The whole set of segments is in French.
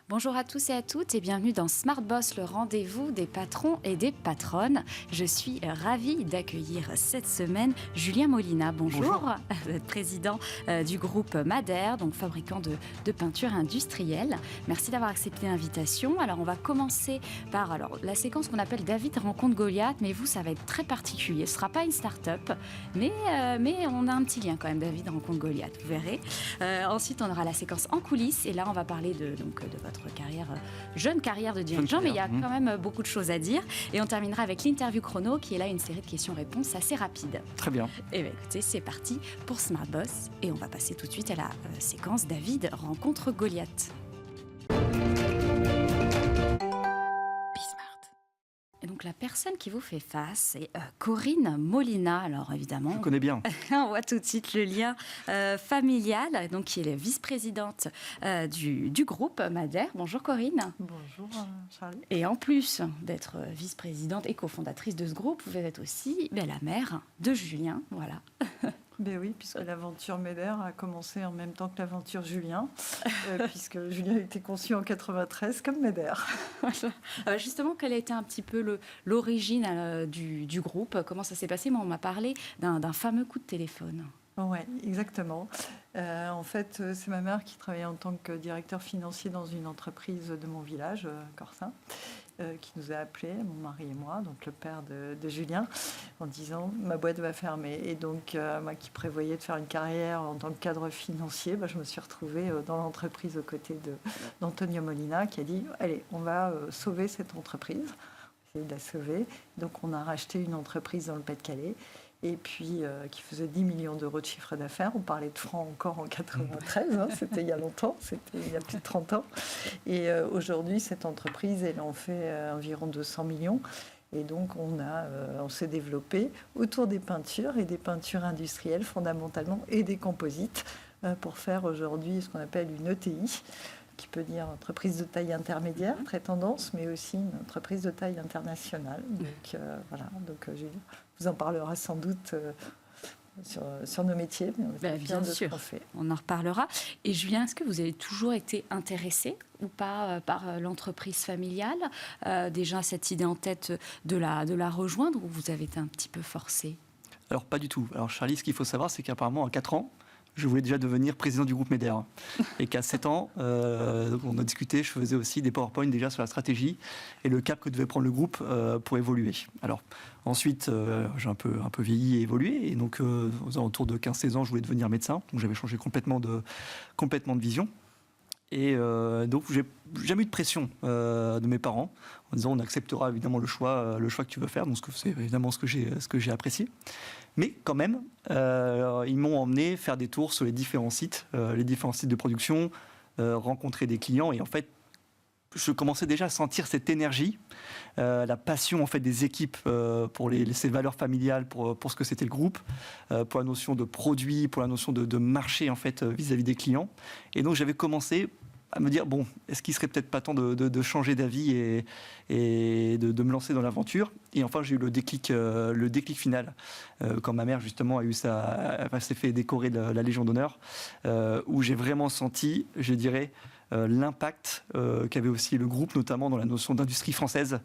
Bonjour à tous et à toutes et bienvenue dans Smart Boss, le rendez-vous des patrons et des patronnes. Je suis ravie d'accueillir cette semaine Julien Molina. Bonjour. Président du groupe Madère, donc fabricant de peinture industrielle. Merci d'avoir accepté l'invitation. Alors on va commencer par la séquence qu'on appelle David rencontre Goliath, mais vous ça va être très particulier. Ce ne sera pas une start-up, mais on a un petit lien quand même, David rencontre Goliath, vous verrez. Ensuite on aura la séquence en coulisses et là on va parler de votre jeune carrière de dirigeant, mais il y a quand même beaucoup de choses à dire. Et on terminera avec l'interview chrono, qui est là une série de questions-réponses assez rapides. Très bien. Et bien écoutez, c'est parti pour Smart Boss. Et on va passer tout de suite à la séquence David rencontre Goliath. Et donc la personne qui vous fait face, c'est Corinne Molina. Alors évidemment, je connais bien. On voit tout de suite le lien familial, donc qui est la vice-présidente du groupe Madère. Bonjour Corinne. Bonjour Charlie. Et en plus d'être vice-présidente et cofondatrice de ce groupe, vous êtes aussi la mère de Julien, voilà. Ben oui, puisque l'aventure Madère a commencé en même temps que l'aventure Julien, puisque Julien a été conçu en 93 comme Madère. Justement, quelle a été un petit peu l'origine du groupe? Comment ça s'est passé? Moi, on m'a parlé d'un fameux coup de téléphone. Oui, exactement. En fait, c'est ma mère qui travaillait en tant que directeur financier dans une entreprise de mon village, Corsin, qui nous a appelés, mon mari et moi, donc le père de Julien, en disant « ma boîte va fermer ». Et donc, moi qui prévoyais de faire une carrière en tant que cadre financier, je me suis retrouvée dans l'entreprise aux côtés d'Antonio Molina, qui a dit « allez, on va sauver cette entreprise ». De la sauver. Donc, on a racheté une entreprise dans le Pas-de-Calais et puis qui faisait 10 millions d'euros de chiffre d'affaires. On parlait de francs encore en 93, c'était il y a longtemps, c'était il y a plus de 30 ans. Et aujourd'hui, cette entreprise, elle en fait environ 200 millions. Et donc, on s'est développé autour des peintures et des peintures industrielles fondamentalement et des composites pour faire aujourd'hui ce qu'on appelle une ETI, qui peut dire entreprise de taille intermédiaire, très tendance, mais aussi une entreprise de taille internationale. Donc voilà, Julie vous en parlera sans doute sur nos métiers, mais on est bien sûr, ce qu'on fait. On en reparlera. Et Julien, est-ce que vous avez toujours été intéressé ou pas par l'entreprise familiale? Déjà cette idée en tête de la rejoindre, ou vous avez été un petit peu forcé? Alors pas du tout. Alors Charlie, ce qu'il faut savoir, c'est qu'apparemment à 4 ans, je voulais déjà devenir président du groupe Madère. Et qu'à 7 ans, on a discuté, je faisais aussi des PowerPoint déjà sur la stratégie et le cap que devait prendre le groupe pour évoluer. Alors ensuite, j'ai un peu vieilli et évolué. Et donc, aux alentours de 15-16 ans, je voulais devenir médecin. Donc j'avais changé complètement de vision. Et donc, j'ai jamais eu de pression de mes parents en disant on acceptera évidemment le choix que tu veux faire. Donc, c'est évidemment ce que j'ai apprécié. Mais quand même, ils m'ont emmené faire des tours sur les différents sites de production, rencontrer des clients. Et en fait, je commençais déjà à sentir cette énergie, la passion en fait des équipes pour ces valeurs familiales, pour ce que c'était le groupe, pour la notion de produit, pour la notion de marché en fait vis-à-vis des clients. Et donc j'avais commencé à me dire bon, est-ce qu'il serait peut-être pas temps de changer d'avis et de me lancer dans l'aventure. Et enfin j'ai eu le déclic final quand ma mère justement elle s'est fait décorer de la Légion d'honneur, où j'ai vraiment senti, je dirais, l'impact qu'avait aussi le groupe, notamment dans la notion d'industrie française,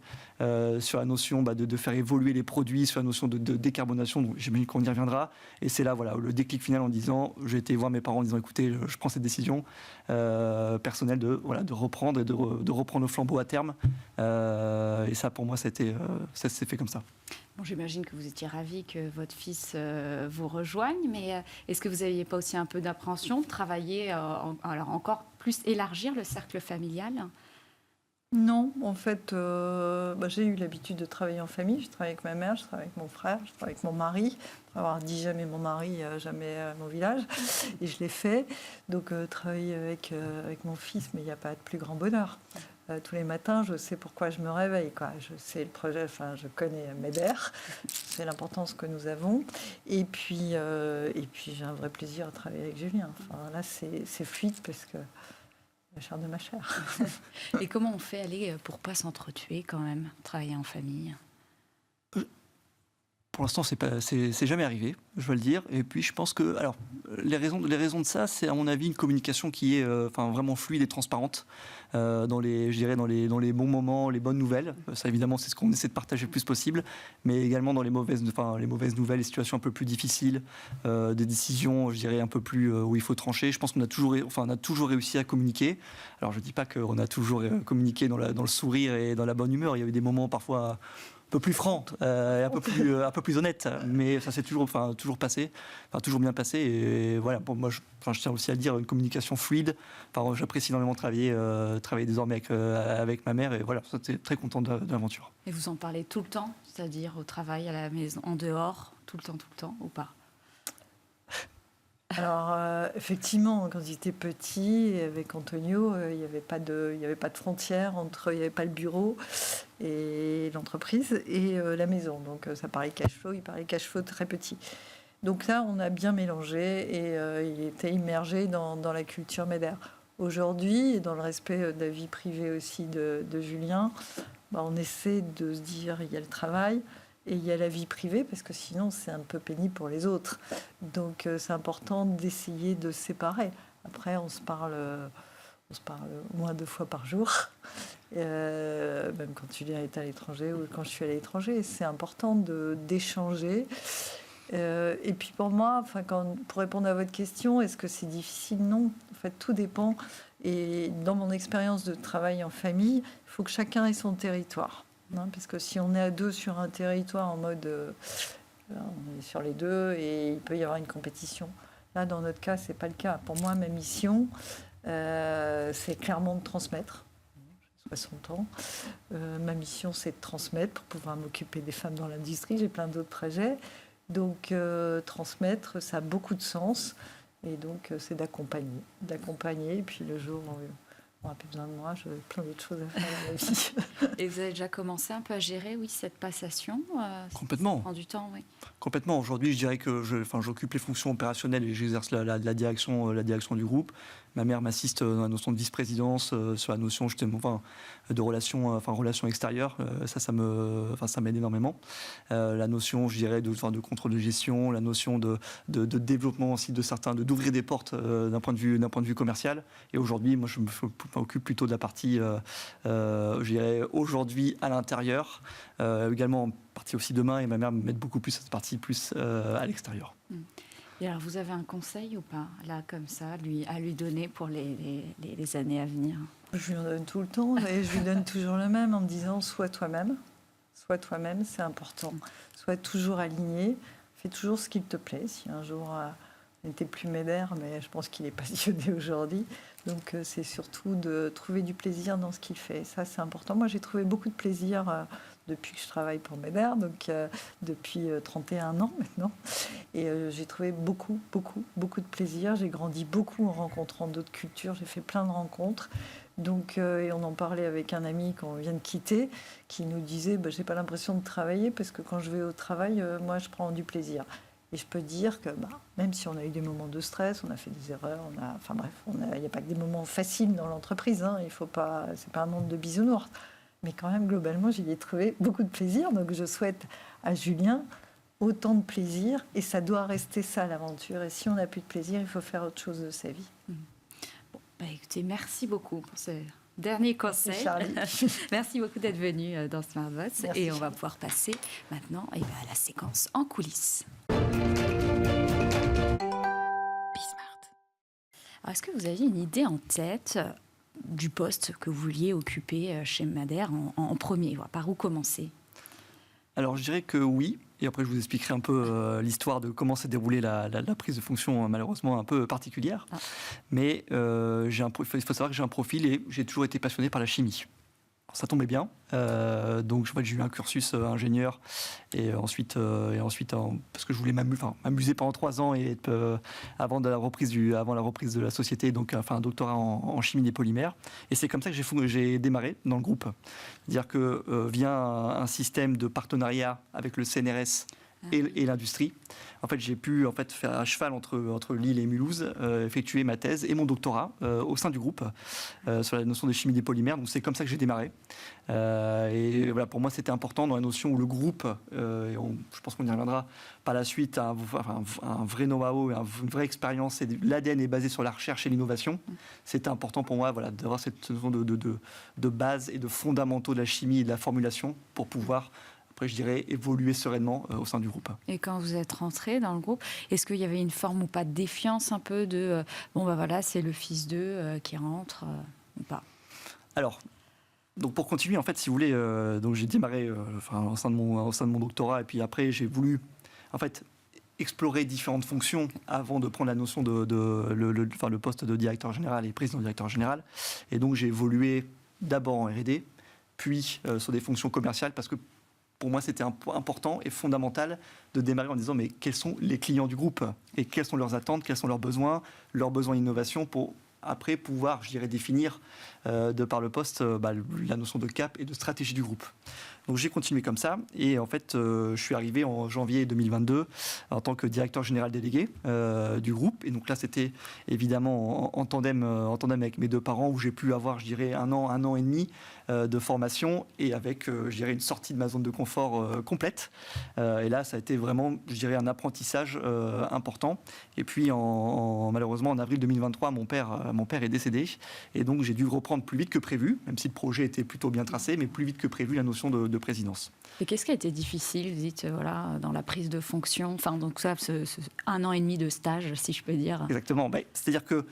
sur la notion de faire évoluer les produits, sur la notion de décarbonation, donc j'imagine qu'on y reviendra. Et c'est là le déclic final en disant, j'ai été voir mes parents en disant écoutez, je prends cette décision personnelle de reprendre et de reprendre le flambeau à terme. Et ça pour moi ça s'est fait comme ça. Bon, j'imagine que vous étiez ravi que votre fils vous rejoigne, mais est-ce que vous n'aviez pas aussi un peu d'appréhension de travailler, alors encore plus élargir le cercle familial? Non, en fait, j'ai eu l'habitude de travailler en famille. Je travaille avec ma mère, je travaille avec mon frère, je travaille avec mon mari. Pour avoir dit jamais mon mari, jamais mon village. Et je l'ai fait. Donc, travailler avec mon fils, mais il n'y a pas de plus grand bonheur. Tous les matins, je sais pourquoi je me réveille, quoi. Je sais le projet, je connais Madère, c'est l'importance que nous avons. Et puis j'ai un vrai plaisir à travailler avec Julien. Enfin, là, c'est fluide parce que la chair de ma chair. Et comment on fait pour pas s'entretuer quand même, travailler en famille? Pour l'instant, c'est jamais arrivé, je veux le dire. Et puis, je pense que, alors, les raisons de ça, c'est à mon avis une communication qui est, vraiment fluide et transparente dans les bons moments, les bonnes nouvelles. Ça, évidemment, c'est ce qu'on essaie de partager le plus possible, mais également dans les mauvaises nouvelles, les situations un peu plus difficiles, des décisions, je dirais, un peu plus où il faut trancher. Je pense qu'on a toujours réussi à communiquer. Alors, je dis pas qu'on a toujours communiqué dans le sourire et dans la bonne humeur. Il y a eu des moments parfois un peu plus franc, un peu plus honnête, mais ça s'est toujours passé, toujours bien passé. Et voilà, pour moi, je tiens aussi à le dire, une communication fluide. J'apprécie énormément travailler désormais avec ma mère, et voilà, j'étais très content de l'aventure. Et vous en parlez tout le temps, c'est-à-dire au travail, à la maison, en dehors, tout le temps, ou pas? Alors, effectivement, quand j'étais petit, avec Antonio, il n'y avait pas de frontière il n'y avait pas le bureau et l'entreprise et la maison. Donc, ça parlait cash flow, il parlait cash flow très petit. Donc là, on a bien mélangé et il était immergé dans la culture MEDER. Aujourd'hui, et dans le respect de la vie privée aussi de Julien, on essaie de se dire, il y a le travail, et il y a la vie privée, parce que sinon, c'est un peu pénible pour les autres. Donc, c'est important d'essayer de séparer. Après, on se parle au moins 2 fois par jour, même quand Julien est à l'étranger ou quand je suis à l'étranger. C'est important d'échanger. Et puis, pour moi, pour répondre à votre question, est-ce que c'est difficile? Non. En fait, tout dépend. Et dans mon expérience de travail en famille, il faut que chacun ait son territoire. Non, parce que si on est à 2 sur un territoire en mode on est sur les 2 et il peut y avoir une compétition. Là, dans notre cas, c'est pas le cas. Pour moi, ma mission, c'est clairement de transmettre. J'ai 60 ans. Ma mission, c'est de transmettre pour pouvoir m'occuper des femmes dans l'industrie. J'ai plein d'autres projets. Donc, transmettre, ça a beaucoup de sens. Et donc, c'est d'accompagner. Et puis, le jour où on n'a plus besoin de moi, j'ai plein d'autres choses à faire dans la vie. Et vous avez déjà commencé un peu à gérer, cette passation Complètement. Ça prend du temps, oui. Complètement. Aujourd'hui, je dirais que j'occupe les fonctions opérationnelles et j'exerce la direction du groupe. Ma mère m'assiste dans la notion de vice-présidence, sur la notion justement de relations extérieures. Ça m'aide énormément. La notion, je dirais, de contrôle de gestion, la notion de développement aussi d'ouvrir des portes d'un point de vue commercial. Et aujourd'hui, moi, je m'occupe plutôt de la partie, je dirais, aujourd'hui à l'intérieur, également en partie aussi demain. Et ma mère m'aide beaucoup plus à cette partie plus à l'extérieur. Et alors, vous avez un conseil ou pas, là, comme ça, à lui donner pour les années à venir? Je lui en donne tout le temps et je lui donne toujours le même en me disant sois toi-même. Sois toi-même, c'est important. Sois toujours aligné. Fais toujours ce qu'il te plaît. Si un jour il n'était plus MEDER, mais je pense qu'il est passionné aujourd'hui. Donc, c'est surtout de trouver du plaisir dans ce qu'il fait. Ça, c'est important. Moi, j'ai trouvé beaucoup de plaisir depuis que je travaille pour MEDER, donc depuis 31 ans maintenant. Et j'ai trouvé beaucoup de plaisir. J'ai grandi beaucoup en rencontrant d'autres cultures. J'ai fait plein de rencontres. Donc, et on en parlait avec un ami qu'on vient de quitter, qui nous disait j'ai pas l'impression de travailler parce que quand je vais au travail, moi, je prends du plaisir. Et je peux dire que même si on a eu des moments de stress, on a fait des erreurs, il n'y a pas que des moments faciles dans l'entreprise. C'est pas un monde de bisounours. Mais quand même, globalement, j'y ai trouvé beaucoup de plaisir. Donc, je souhaite à Julien autant de plaisir. Et ça doit rester ça, l'aventure. Et si on n'a plus de plaisir, il faut faire autre chose de sa vie. Bon, écoutez, merci beaucoup pour ce dernier conseil. Merci beaucoup d'être venu dans Smart Boss. Et on va pouvoir passer maintenant à la séquence en coulisses. Alors, est-ce que vous aviez une idée en tête du poste que vous vouliez occuper chez MEDER en premier? Par où commencer? Alors, je dirais que oui. Et après, je vous expliquerai un peu l'histoire de comment s'est déroulée la prise de fonction, malheureusement un peu particulière. Mais il faut savoir que j'ai un profil et j'ai toujours été passionné par la chimie. Alors, ça tombait bien. Donc, j'ai eu un cursus ingénieur et ensuite parce que je voulais m'amuser pendant 3 ans et avant la reprise de la société, donc un doctorat en chimie des polymères. Et c'est comme ça que j'ai démarré dans le groupe. C'est-à-dire que via un système de partenariat avec le CNRS et l'industrie, en fait, j'ai pu faire à cheval entre Lille et Mulhouse, effectuer ma thèse et mon doctorat au sein du groupe sur la notion de chimie des polymères. Donc c'est comme ça que j'ai démarré. Et voilà, pour moi, c'était important dans la notion où le groupe, je pense qu'on y reviendra par la suite, a un vrai know-how, une vraie expérience, et l'ADN est basé sur la recherche et l'innovation. C'était important pour moi d'avoir cette notion de base et de fondamentaux de la chimie et de la formulation pour pouvoir, après je dirais, évoluer sereinement au sein du groupe. Et quand vous êtes rentré dans le groupe, est-ce qu'il y avait une forme ou pas de défiance un peu de bon bah voilà, c'est le fils d'eux qui rentre ou pas? Alors, donc pour continuer, en fait, si vous voulez, donc j'ai démarré au sein de mon doctorat, et puis après j'ai voulu en fait explorer différentes fonctions avant de prendre la notion le poste de directeur général et président directeur général. Et donc j'ai évolué d'abord en R&D, puis sur des fonctions commerciales, parce que pour moi c'était important et fondamental de démarrer en disant mais quels sont les clients du groupe et quelles sont leurs attentes, quels sont leurs besoins d'innovation pour après pouvoir, je dirais, définir de par le poste la notion de cap et de stratégie du groupe. Donc j'ai continué comme ça, et en fait je suis arrivé en janvier 2022 en tant que directeur général délégué du groupe. Et donc là c'était évidemment en tandem avec mes deux parents, où j'ai pu avoir, je dirais, un an et demi de formation, et avec je dirais une sortie de ma zone de confort complète. Et là ça a été vraiment, je dirais, un apprentissage important. Et puis malheureusement en avril 2023 mon père est décédé, et donc j'ai dû reprendre plus vite que prévu, même si le projet était plutôt bien tracé, mais plus vite que prévu la notion de présidence. Et qu'est-ce qui a été difficile, vous dites, voilà, dans la prise de fonction, enfin donc ça, ce 1 an et demi de stage, si je peux dire? Exactement. C'est-à-dire que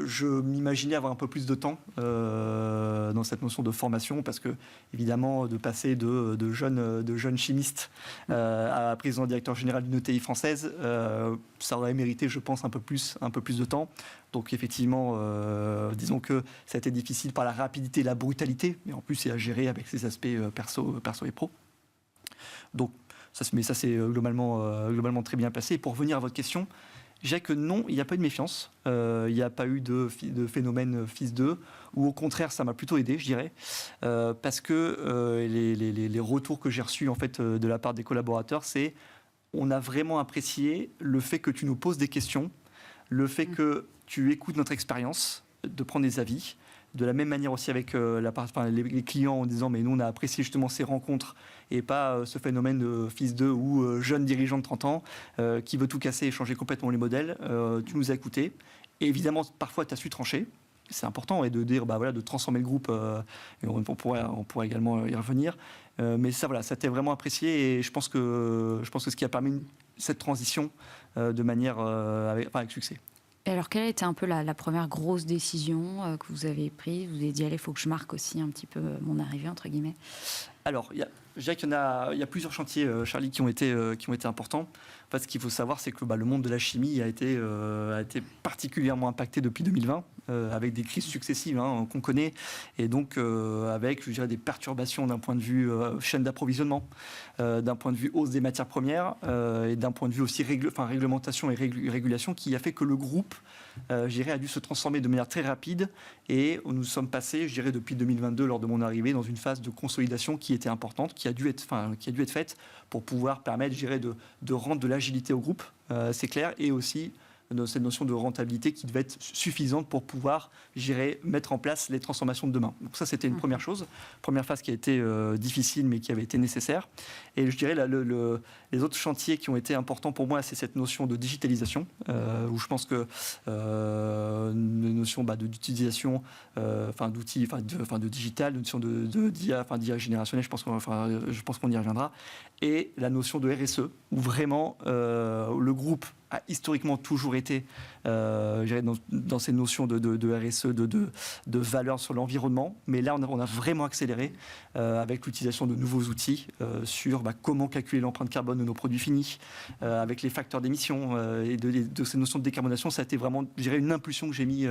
je m'imaginais avoir un peu plus de temps dans cette notion de formation, parce que évidemment de passer de jeunes chimistes à président directeur général d'une ETI française, ça aurait mérité, je pense, un peu plus de temps. Donc effectivement, disons que ça a été difficile par la rapidité et la brutalité, mais en plus c'est à gérer avec ses aspects perso et pro. Donc ça s'est globalement très bien passé. Et pour revenir à votre question, je dirais que non, il n'y a pas eu de méfiance, il n'y a pas eu de phénomène fils d'eux, ou au contraire ça m'a plutôt aidé, je dirais, parce que les retours que j'ai reçus en fait de la part des collaborateurs, c'est on a vraiment apprécié le fait que tu nous poses des questions, le fait que tu écoutes notre expérience, de prendre des avis. De la même manière aussi avec les clients, en disant mais nous on a apprécié justement ces rencontres, et pas ce phénomène de fils d'eux ou jeune dirigeant de 30 ans qui veut tout casser et changer complètement les modèles. Tu nous as écoutés. Et évidemment, parfois tu as su trancher. C'est important, et de dire de transformer le groupe, et on pourrait également y revenir. Mais ça a été vraiment apprécié, et je pense que ce qui a permis cette transition de manière avec succès. Et alors, quelle a été un peu la première grosse décision que vous avez prise? Vous avez dit, allez, il faut que je marque aussi un petit peu mon arrivée, entre guillemets. Alors, je dirais qu'il y a plusieurs chantiers, Charlie, qui ont été importants. En fait, ce qu'il faut savoir, c'est que le monde de la chimie a été particulièrement impacté depuis 2020, avec des crises successives qu'on connaît, et donc avec, je dirais, des perturbations d'un point de vue chaîne d'approvisionnement, d'un point de vue hausse des matières premières, et d'un point de vue aussi réglementation et régulation, qui a fait que le groupe, je dirais, a dû se transformer de manière très rapide, et nous sommes passés, je dirais, depuis 2022, lors de mon arrivée, dans une phase de consolidation qui était importante, qui a dû être faite pour pouvoir permettre, je dirais, de rendre de l'agilité au groupe, c'est clair, et aussi cette notion de rentabilité qui devait être suffisante pour pouvoir, je dirais, mettre en place les transformations de demain. Donc ça, c'était une première chose, première phase qui a été difficile, mais qui avait été nécessaire. Et je dirais, les autres chantiers qui ont été importants pour moi, c'est cette notion de digitalisation, où je pense que une notion d'utilisation, d'outils, de digital, une notion d'IA générationnelle, je pense qu'on y reviendra, et la notion de RSE, où vraiment le groupe a historiquement toujours été dans ces notions de RSE, de valeur sur l'environnement. Mais là, on a vraiment accéléré avec l'utilisation de nouveaux outils sur comment calculer l'empreinte carbone de nos produits finis, avec les facteurs d'émission et de ces notions de décarbonation. Ça a été vraiment, je dirais, une impulsion que j'ai mis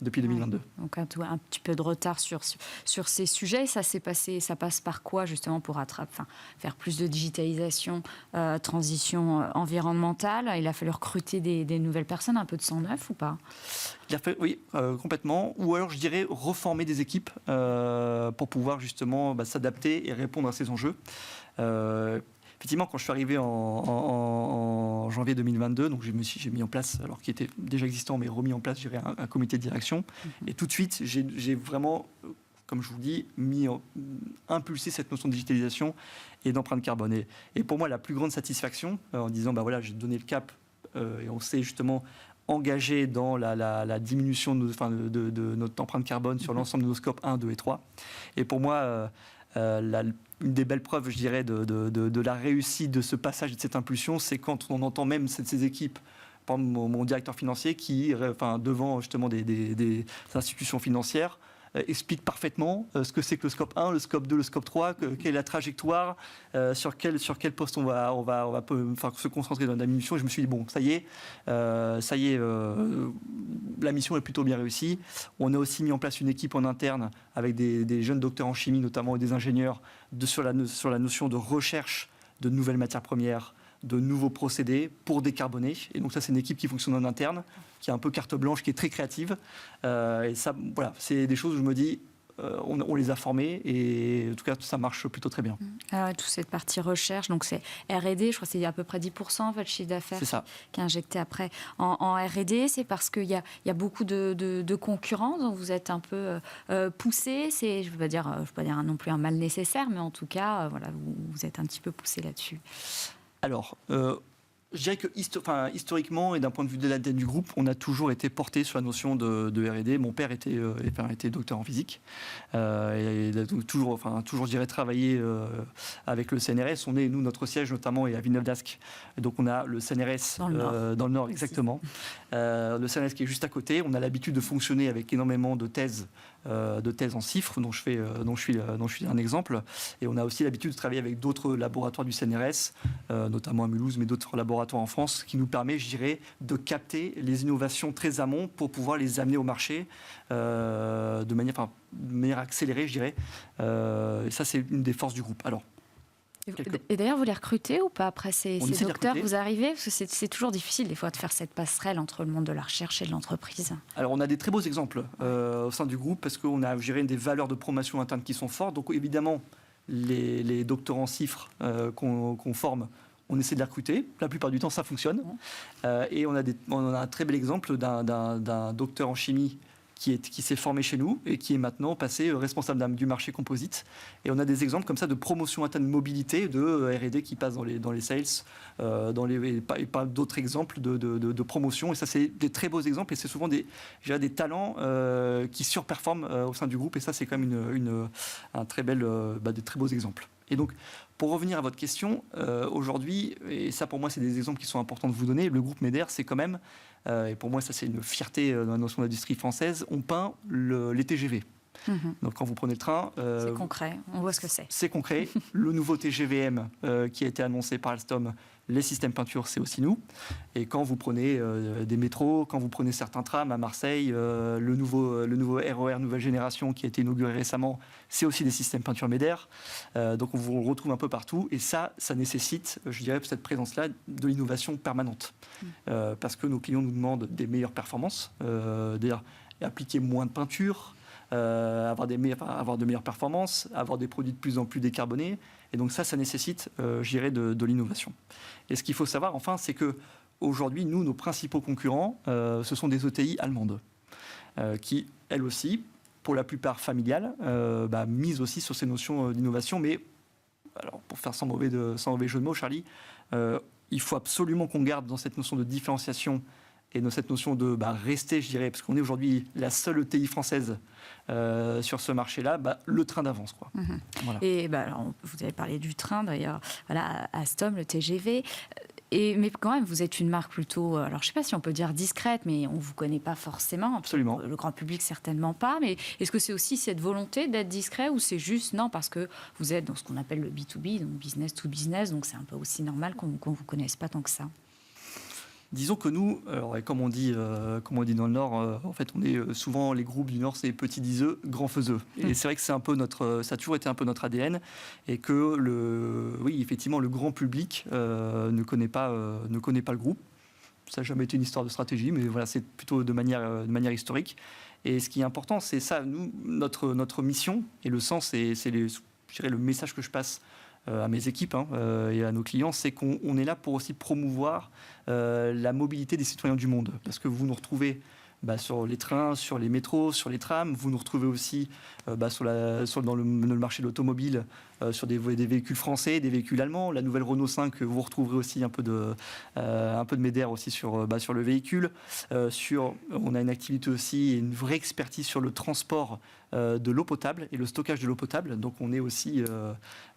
depuis 2022. Donc un petit peu de retard sur ces sujets. Ça passe par quoi justement pour faire plus de digitalisation, transition environnementale? Il a fallu recruter des nouvelles personnes, un peu de sang neuf ou pas? Oui, complètement. Ou alors, je dirais, reformer des équipes pour pouvoir justement s'adapter et répondre à ces enjeux. Effectivement, quand je suis arrivé en janvier 2022. Donc j'ai mis en place, alors qui était déjà existant, mais remis en place, je dirais, un comité de direction. Et tout de suite, j'ai vraiment, comme je vous dis, impulsé cette notion de digitalisation et d'empreinte carbone. Et pour moi, la plus grande satisfaction, en disant, voilà, j'ai donné le cap et on s'est justement engagé dans la diminution de notre empreinte carbone sur l'ensemble de nos scopes 1, 2 et 3. Et pour moi, une des belles preuves, je dirais, de la réussite de ce passage et de cette impulsion, c'est quand on entend même ces équipes, par exemple mon directeur financier, qui, devant justement des institutions financières, explique parfaitement ce que c'est que le scope 1, le scope 2, le scope 3, quelle est la trajectoire, sur quel poste on va se concentrer dans la mission. Et je me suis dit, bon, ça y est, la mission est plutôt bien réussie. On a aussi mis en place une équipe en interne avec des jeunes docteurs en chimie, notamment, et des ingénieurs, sur la notion de recherche de nouvelles matières premières, de nouveaux procédés pour décarboner. Et donc ça, c'est une équipe qui fonctionne en interne, qui a un peu carte blanche, qui est très créative. Et ça, voilà, c'est des choses où je me dis, on les a formés et en tout cas, ça marche plutôt très bien. Alors, toute cette partie recherche, donc c'est R&D, je crois que c'est à peu près 10% votre chiffre d'affaires qui est injecté après en R&D. C'est parce qu'il y a beaucoup de concurrents, donc vous êtes un peu poussé. Je ne veux pas dire non plus un mal nécessaire, mais en tout cas, voilà, vous êtes un petit peu poussé là-dessus. Alors, je dirais que historiquement et d'un point de vue de l'ADN du groupe, on a toujours été porté sur la notion de R&D. Mon père était docteur en physique. Et il a toujours, je dirais, travaillé avec le CNRS. Notre siège notamment est à Villeneuve-d'Ascq. Donc on a le CNRS dans le Nord, exactement. Le CNRS qui est juste à côté. On a l'habitude de fonctionner avec énormément de thèses en CIFRE, dont je suis un exemple. Et on a aussi l'habitude de travailler avec d'autres laboratoires du CNRS, notamment à Mulhouse, mais d'autres laboratoires en France, qui nous permet, je dirais, de capter les innovations très amont pour pouvoir les amener au marché de manière accélérée, je dirais. Et ça, c'est une des forces du groupe. Alors, et d'ailleurs, vous les recrutez ou pas après ces docteurs? Vous arrivez, parce que c'est toujours difficile des fois de faire cette passerelle entre le monde de la recherche et de l'entreprise. Alors, on a des très beaux exemples au sein du groupe parce qu'on a, je dirais, des valeurs de promotion interne qui sont fortes. Donc, évidemment, les doctorants CIFRE qu'on forme, on essaie de les recruter. La plupart du temps, ça fonctionne. Et on a un très bel exemple d'un docteur en chimie qui s'est formé chez nous et qui est maintenant passé responsable du marché composite. Et on a des exemples comme ça de promotion interne de mobilité, de R&D qui passent dans les sales, et pas d'autres exemples de promotion. Et ça, c'est des très beaux exemples et c'est souvent des talents qui surperforment au sein du groupe. Et ça, c'est quand même des très beaux exemples. Et donc, pour revenir à votre question, aujourd'hui, et ça pour moi c'est des exemples qui sont importants de vous donner, le groupe MEDER, c'est quand même, et pour moi ça c'est une fierté dans la notion d'industrie française, on peint les TGV. Donc quand vous prenez le train... c'est concret, on voit ce que c'est. C'est concret. Le nouveau TGVM qui a été annoncé par Alstom, les systèmes peinture, c'est aussi nous. Et quand vous prenez des métros, quand vous prenez certains trams à Marseille, le nouveau RER nouvelle génération qui a été inauguré récemment, c'est aussi des systèmes peinture MEDER. Donc on vous retrouve un peu partout. Et ça nécessite, je dirais, cette présence-là de l'innovation permanente. Parce que nos clients nous demandent des meilleures performances, d'ailleurs appliquer moins de peinture, avoir de meilleures performances, avoir des produits de plus en plus décarbonés. Et donc ça nécessite, je dirais, de l'innovation. Et ce qu'il faut savoir, enfin, c'est qu'aujourd'hui, nos principaux concurrents, ce sont des ETI allemandes, qui, elles aussi, pour la plupart familiales, misent aussi sur ces notions d'innovation. Mais, alors, pour faire sans mauvais jeu de mots, Charlie, il faut absolument qu'on garde dans cette notion de différenciation et dans cette notion de rester, je dirais, parce qu'on est aujourd'hui la seule ETI française sur ce marché-là, le train d'avance, quoi. Voilà. Et alors, vous avez parlé du train, d'ailleurs, voilà, Alstom, le TGV. Mais quand même, vous êtes une marque plutôt, alors je ne sais pas si on peut dire discrète, mais on ne vous connaît pas forcément. Absolument. Le grand public, certainement pas. Mais est-ce que c'est aussi cette volonté d'être discret ou c'est juste, non, parce que vous êtes dans ce qu'on appelle le B2B, donc business to business, donc c'est un peu aussi normal qu'on ne vous connaisse pas tant que ça? Disons que nous, alors, comme on dit dans le Nord, en fait, on est souvent, les groupes du Nord, c'est petits diseux, grands faiseux. Et c'est vrai que c'est un peu ça a toujours été un peu notre ADN, et que effectivement, le grand public ne connaît pas le groupe. Ça n'a jamais été une histoire de stratégie, mais voilà, c'est plutôt de manière historique. Et ce qui est important, c'est ça, nous, notre mission et le sens, je dirais le message que je passe à mes équipes et à nos clients, c'est qu'on est là pour aussi promouvoir la mobilité des citoyens du monde. Parce que vous nous retrouvez sur les trains, sur les métros, sur les trams. Vous nous retrouvez aussi dans le marché de l'automobile, sur des véhicules français, des véhicules allemands. La nouvelle Renault 5, vous retrouverez aussi un peu de MEDER aussi sur le véhicule. On a une activité aussi, une vraie expertise sur le transport de l'eau potable et le stockage de l'eau potable. Donc on est aussi,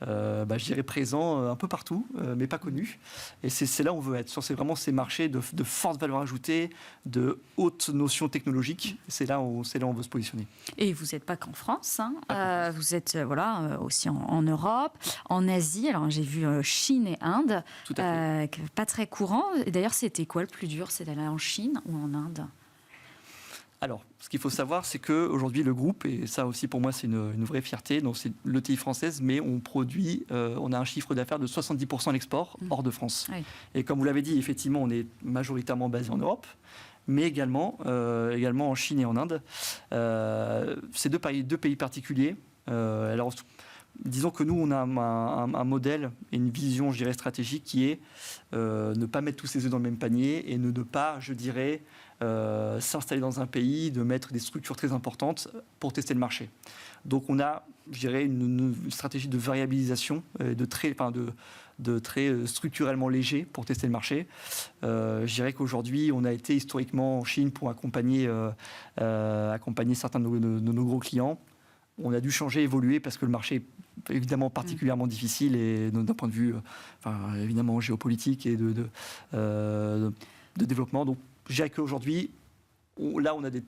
je dirais, présent un peu partout, mais pas connu. Et c'est là où on veut être. C'est vraiment ces marchés de forte valeur ajoutée, de haute notion technologique. C'est là où on veut se positionner. Et vous n'êtes pas qu'en France, vous êtes aussi en Europe, en Asie. Alors j'ai vu Chine et Inde, Tout à fait. Pas très courant. Et d'ailleurs, c'était quoi le plus dur? C'est d'aller en Chine ou en Inde? Alors, ce qu'il faut savoir, c'est qu'aujourd'hui, le groupe, et ça aussi pour moi, c'est une vraie fierté, donc c'est l'ETI française, mais on a un chiffre d'affaires de 70% à l'export hors de France. Oui. Et comme vous l'avez dit, effectivement, on est majoritairement basé en Europe, mais également en Chine et en Inde. C'est deux pays particuliers. Alors, disons que nous, on a un modèle et une vision, je dirais, stratégique qui est ne pas mettre tous ses œufs dans le même panier et ne pas, je dirais, s'installer dans un pays, de mettre des structures très importantes pour tester le marché. Donc on a, je dirais, une stratégie de variabilisation, de très structurellement léger pour tester le marché. Je dirais qu'aujourd'hui, on a été historiquement en Chine pour accompagner certains de nos gros clients. On a dû changer, évoluer parce que le marché est évidemment particulièrement difficile et d'un point de vue évidemment géopolitique et de développement. Donc je dirais qu'aujourd'hui, là, on a des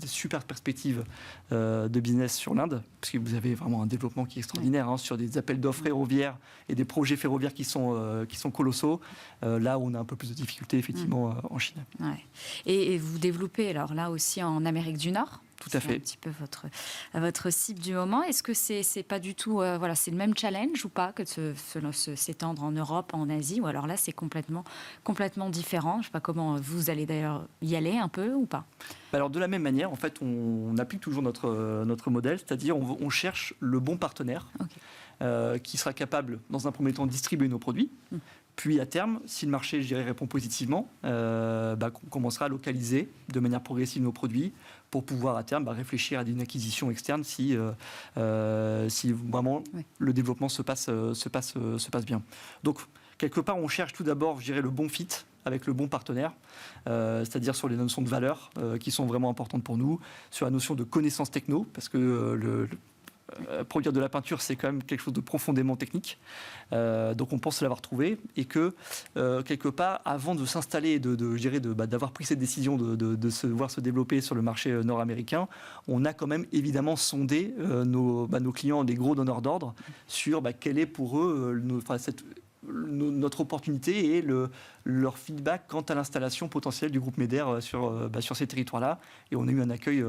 super perspectives de business sur l'Inde, parce que vous avez vraiment un développement qui est extraordinaire sur des appels d'offres ferroviaires et des projets ferroviaires qui sont colossaux. Là où on a un peu plus de difficultés, effectivement, en Chine. Ouais. Et vous développez alors là aussi en Amérique du Nord? Tout à fait. C'est un petit peu votre cible du moment. Est-ce que c'est pas du tout, c'est le même challenge ou pas que de s'étendre en Europe, en Asie, ou alors là c'est complètement différent? Je ne sais pas comment vous allez d'ailleurs y aller un peu ou pas. Alors de la même manière, en fait, on applique toujours notre modèle, c'est-à-dire on cherche le bon partenaire qui sera capable, dans un premier temps, de distribuer nos produits. Puis à terme, si le marché, je dirais, répond positivement, on commencera à localiser de manière progressive nos produits pour pouvoir à terme réfléchir à une acquisition externe si vraiment le développement se passe bien. Donc quelque part, on cherche tout d'abord, je dirais, le bon fit avec le bon partenaire, c'est-à-dire sur les notions de valeur qui sont vraiment importantes pour nous, sur la notion de connaissance techno, parce que produire de la peinture, c'est quand même quelque chose de profondément technique. Donc on pense l'avoir trouvé et que quelque part, avant de s'installer, d'avoir pris cette décision de se voir se développer sur le marché nord-américain, on a quand même évidemment sondé nos clients, des gros donneurs d'ordre, sur quelle est pour eux notre opportunité et leur feedback quant à l'installation potentielle du groupe MEDER sur ces territoires-là. Et on a eu un accueil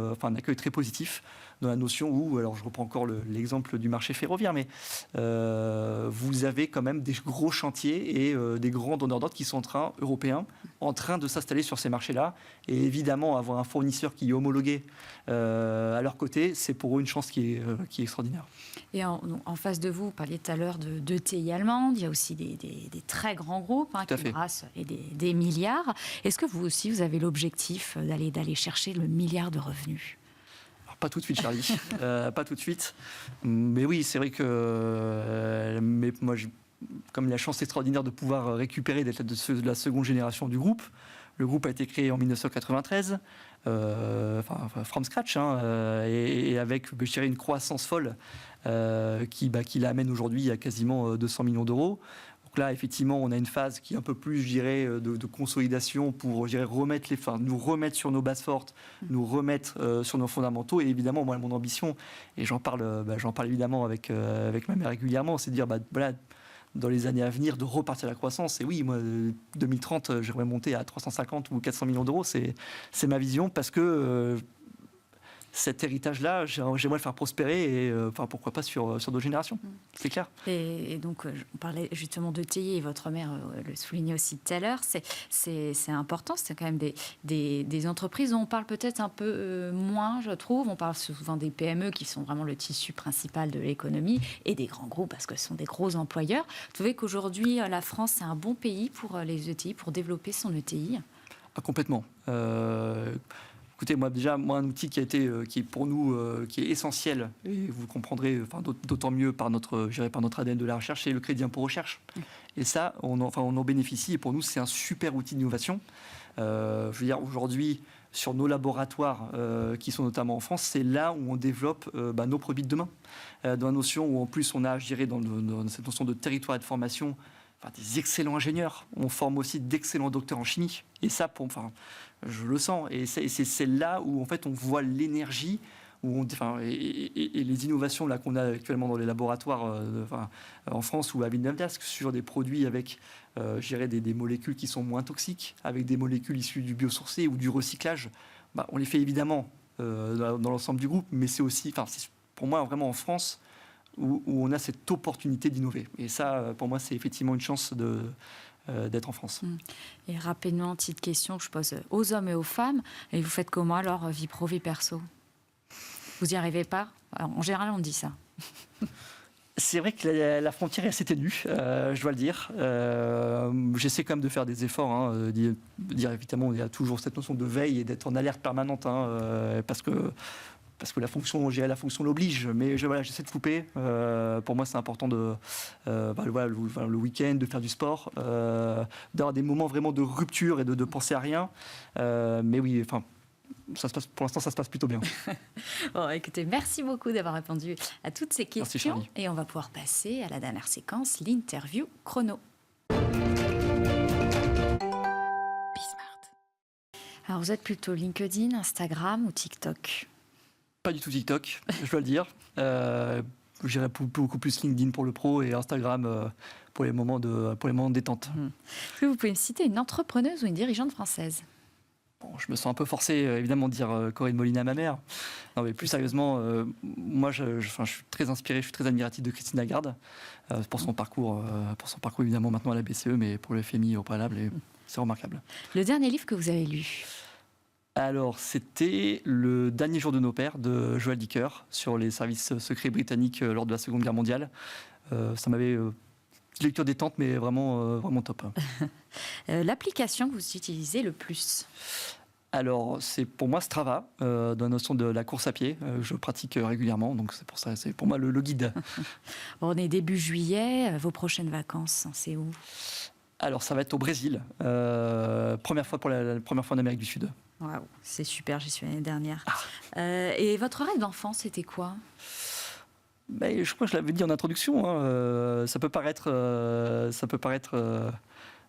très positif dans la notion où, alors je reprends encore l'exemple du marché ferroviaire, mais vous avez quand même des gros chantiers et des grands donneurs d'ordre qui sont européens en train de s'installer sur ces marchés-là. Et évidemment, avoir un fournisseur qui est homologué à leur côté, c'est pour eux une chance qui est extraordinaire. Et en face de vous, vous parliez tout à l'heure de TI allemande, il y a aussi des très grands groupes qui brassent des milliards. Est-ce que vous aussi, vous avez l'objectif d'aller chercher le milliard de revenus? Alors, pas tout de suite, Charlie. Pas tout de suite. Mais oui, c'est vrai que moi, comme la chance extraordinaire de pouvoir récupérer d'être de la seconde génération du groupe. Le groupe a été créé en 1993, from scratch, et avec, je dirais, une croissance folle qui l'amène aujourd'hui à quasiment 200 millions d'euros. Donc là, effectivement, on a une phase qui est un peu plus, je dirais, de consolidation pour, je dirais, nous remettre sur nos bases fortes, nous remettre sur nos fondamentaux. Et évidemment, moi, mon ambition, et j'en parle évidemment avec ma mère régulièrement, c'est de dire, voilà, dans les années à venir, de repartir à la croissance. Et oui, moi, 2030, j'aimerais monter à 350 ou 400 millions d'euros. C'est ma vision parce que cet héritage-là, j'aimerais le faire prospérer et pourquoi pas sur d'autres générations. C'est clair. Et donc, on parlait justement de TI et votre mère le soulignait aussi tout à l'heure. C'est important, c'est quand même des entreprises dont on parle peut-être un peu moins, je trouve. On parle souvent des PME qui sont vraiment le tissu principal de l'économie et des grands groupes parce que ce sont des gros employeurs. Vous trouvez qu'aujourd'hui, la France, c'est un bon pays pour les ETI, pour développer son ETI? Complètement. Écoutez, un outil qui est pour nous qui est essentiel, et vous le comprendrez d'autant mieux par notre ADN de la recherche, c'est le crédit impôt recherche. Et ça, on en bénéficie, et pour nous, c'est un super outil d'innovation. Je veux dire, aujourd'hui, sur nos laboratoires, qui sont notamment en France, c'est là où on développe nos produits de demain. Dans la notion où, en plus, on a, je dirais, dans cette notion de territoire et de formation, des excellents ingénieurs. On forme aussi d'excellents docteurs en chimie. Et ça, je le sens. Et c'est là où, en fait, on voit l'énergie et les innovations là, qu'on a actuellement dans les laboratoires en France ou à Villeneuve-d'Ascq sur des produits avec des molécules qui sont moins toxiques, avec des molécules issues du biosourcé ou du recyclage. On les fait évidemment dans l'ensemble du groupe, mais c'est aussi, c'est pour moi vraiment en France, où on a cette opportunité d'innover. Et ça, pour moi, c'est effectivement une chance d'être en France. Et rapidement, petite question que je pose aux hommes et aux femmes. Et vous faites comment alors, vie pro, vie perso? Vous n'y arrivez pas? Alors, en général, on dit ça. C'est vrai que la frontière est assez ténue, je dois le dire. J'essaie quand même de faire des efforts. Évidemment, il y a toujours cette notion de veille et d'être en alerte permanente, parce que la fonction l'oblige, mais j'essaie de couper. Pour moi, c'est important le week-end, de faire du sport, d'avoir des moments vraiment de rupture et de penser à rien. Mais oui, pour l'instant, ça se passe plutôt bien. Bon, écoutez, merci beaucoup d'avoir répondu à toutes ces questions. Merci, et on va pouvoir passer à la dernière séquence, l'interview chrono. Alors, vous êtes plutôt LinkedIn, Instagram ou TikTok? Pas du tout TikTok, je dois le dire. J'irais beaucoup plus LinkedIn pour le pro et Instagram pour les moments de détente. Est-ce que vous pouvez me citer une entrepreneuse ou une dirigeante française? Je me sens un peu forcé, évidemment, de dire Corinne Molina, ma mère. Non, mais plus sérieusement, moi, je suis très inspiré, je suis très admiratif de Christine Lagarde pour son parcours, évidemment, maintenant à la BCE, mais pour le FMI au préalable, et c'est remarquable. Le dernier livre que vous avez lu? Alors, c'était Le dernier jour de nos pères de Joël Dicker sur les services secrets britanniques lors de la Seconde Guerre mondiale. Ça m'avait... lecture détente, mais vraiment top. L'application que vous utilisez le plus? Alors, c'est pour moi Strava, dans la notion de la course à pied. Je pratique régulièrement, donc c'est pour ça, c'est pour moi le guide. On est début juillet, vos prochaines vacances, c'est où? Alors, ça va être au Brésil, première fois en Amérique du Sud. Waouh, c'est super, j'y suis l'année dernière. Et votre rêve d'enfant, c'était quoi? Je crois que je l'avais dit en introduction. Ça peut paraître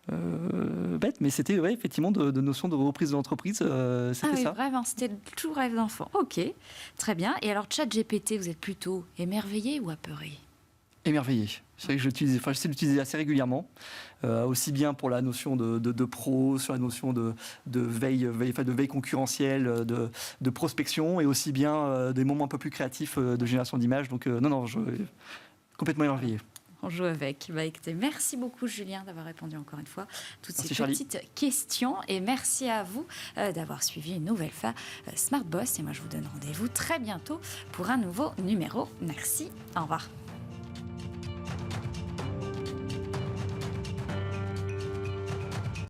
bête, mais c'était effectivement de notion de reprise de l'entreprise. C'était ça. Vraiment, c'était tout rêve d'enfant. Ok, très bien. Et alors, ChatGPT, vous êtes plutôt émerveillé ou apeuré? Émerveillé. C'est vrai que j'essaie de l'utiliser assez régulièrement, aussi bien pour la notion de pro, sur la notion de veille concurrentielle, de prospection, et aussi bien des moments un peu plus créatifs de génération d'images. Donc je complètement émerveillé. On joue avec. Écoutez, merci beaucoup Julien d'avoir répondu encore une fois à toutes ces petites questions, et merci à vous d'avoir suivi une nouvelle fois Smart Boss, et moi je vous donne rendez-vous très bientôt pour un nouveau numéro. Merci, au revoir.